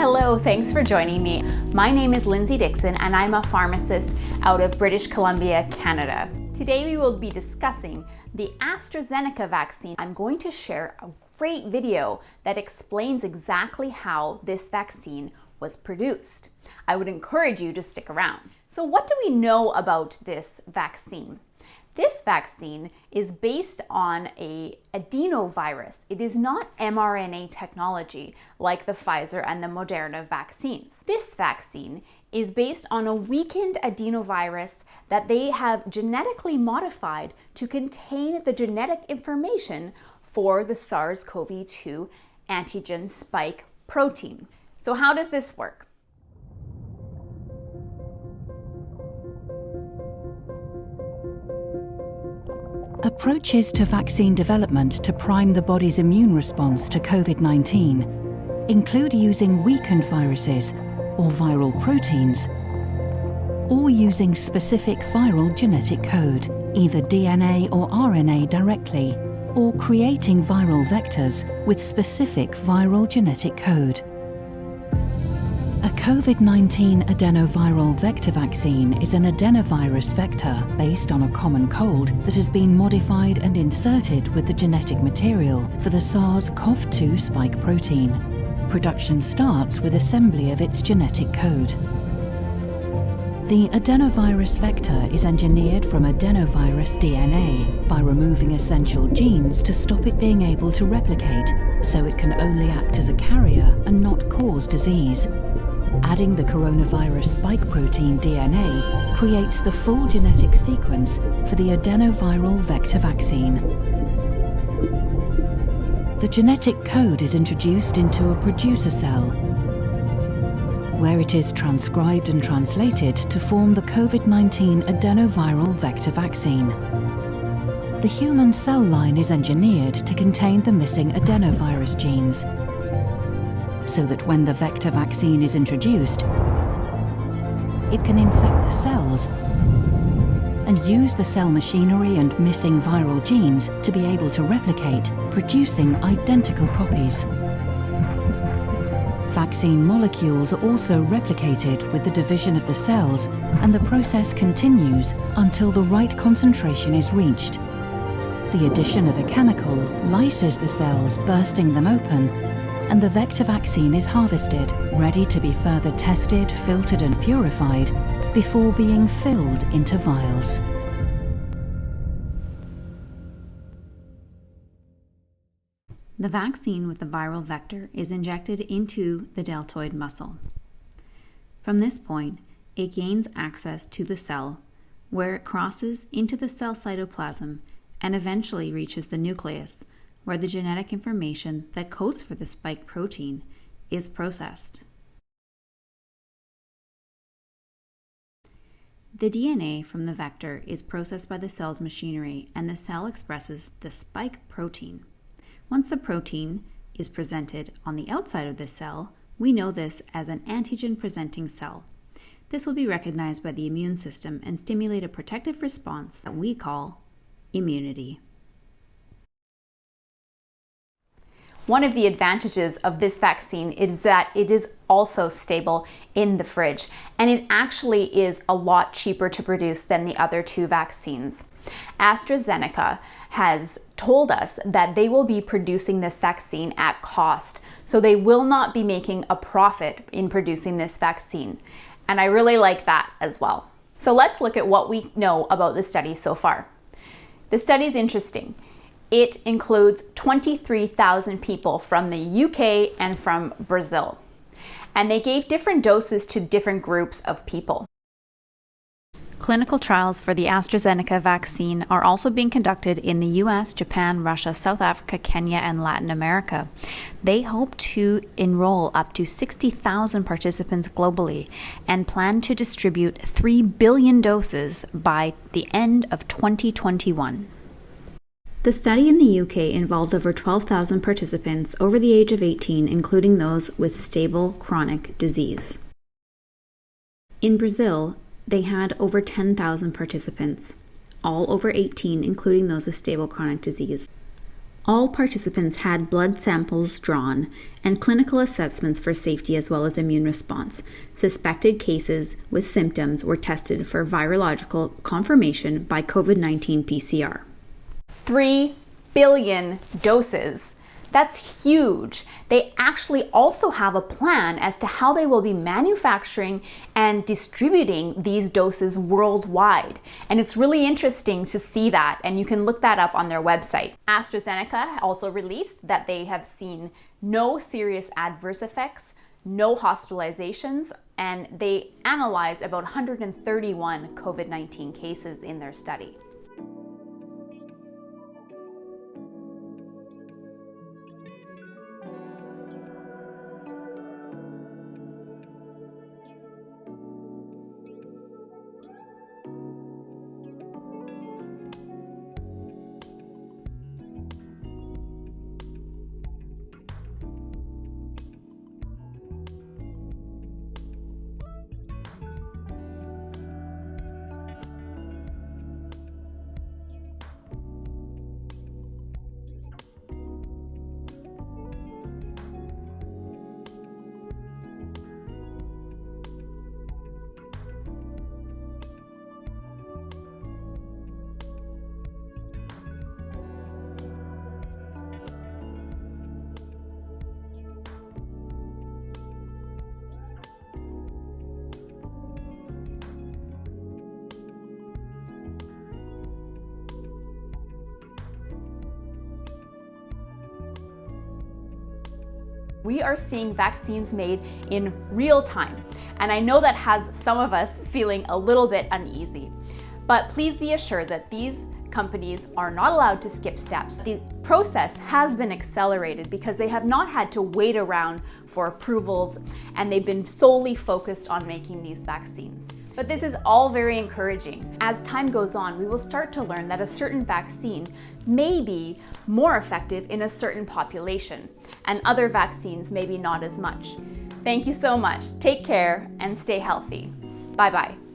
Hello, thanks for joining me. My name is Lindsay Dixon and I'm a pharmacist out of British Columbia, Canada. Today we will be discussing the AstraZeneca vaccine. I'm going to share a great video that explains exactly how this vaccine was produced. I would encourage you to stick around. So what do we know about this vaccine? This vaccine is based on an adenovirus. It is not mRNA technology like the Pfizer and the Moderna vaccines. This vaccine is based on a weakened adenovirus that they have genetically modified to contain the genetic information for the SARS-CoV-2 antigen spike protein. So how does this work? Approaches to vaccine development to prime the body's immune response to COVID-19 include using weakened viruses or viral proteins, or using specific viral genetic code, either DNA or RNA directly, or creating viral vectors with specific viral genetic code. A COVID-19 adenoviral vector vaccine is an adenovirus vector based on a common cold that has been modified and inserted with the genetic material for the SARS-CoV-2 spike protein. Production starts with assembly of its genetic code. The adenovirus vector is engineered from adenovirus DNA by removing essential genes to stop it being able to replicate, so it can only act as a carrier and not cause disease. Adding the coronavirus spike protein DNA creates the full genetic sequence for the adenoviral vector vaccine. The genetic code is introduced into a producer cell, where it is transcribed and translated to form the COVID-19 adenoviral vector vaccine. The human cell line is engineered to contain the missing adenovirus genes, so that when the vector vaccine is introduced, it can infect the cells and use the cell machinery and missing viral genes to be able to replicate, producing identical copies. Vaccine molecules are also replicated with the division of the cells, and the process continues until the right concentration is reached. The addition of a chemical lyses the cells, bursting them open, and the vector vaccine is harvested, ready to be further tested, filtered and purified before being filled into vials. The vaccine with the viral vector is injected into the deltoid muscle. From this point, it gains access to the cell, where it crosses into the cell cytoplasm and eventually reaches the nucleus, where the genetic information that codes for the spike protein is processed. The DNA from the vector is processed by the cell's machinery, and the cell expresses the spike protein. Once the protein is presented on the outside of the cell, we know this as an antigen-presenting cell. This will be recognized by the immune system and stimulate a protective response that we call immunity. One of the advantages of this vaccine is that it is also stable in the fridge, and it actually is a lot cheaper to produce than the other two vaccines. AstraZeneca has told us that they will be producing this vaccine at cost, so they will not be making a profit in producing this vaccine. And I really like that as well. So let's look at what we know about the study so far. The study is interesting. It includes 23,000 people from the UK and from Brazil. And they gave different doses to different groups of people. Clinical trials for the AstraZeneca vaccine are also being conducted in the US, Japan, Russia, South Africa, Kenya, and Latin America. They hope to enroll up to 60,000 participants globally and plan to distribute 3 billion doses by the end of 2021. The study in the UK involved over 12,000 participants over the age of 18, including those with stable chronic disease. In Brazil, they had over 10,000 participants, all over 18, including those with stable chronic disease. All participants had blood samples drawn and clinical assessments for safety as well as immune response. Suspected cases with symptoms were tested for virological confirmation by COVID-19 PCR. 3 billion doses. That's huge. They actually also have a plan as to how they will be manufacturing and distributing these doses worldwide. And it's really interesting to see that, and you can look that up on their website. AstraZeneca also released that they have seen no serious adverse effects, no hospitalizations, and they analyzed about 131 COVID-19 cases in their study. We are seeing vaccines made in real time, and I know that has some of us feeling a little bit uneasy. But please be assured that these companies are not allowed to skip steps. The process has been accelerated because they have not had to wait around for approvals, and they've been solely focused on making these vaccines. But this is all very encouraging. As time goes on, we will start to learn that a certain vaccine may be more effective in a certain population, and other vaccines maybe not as much. Thank you so much. Take care and stay healthy. Bye-bye.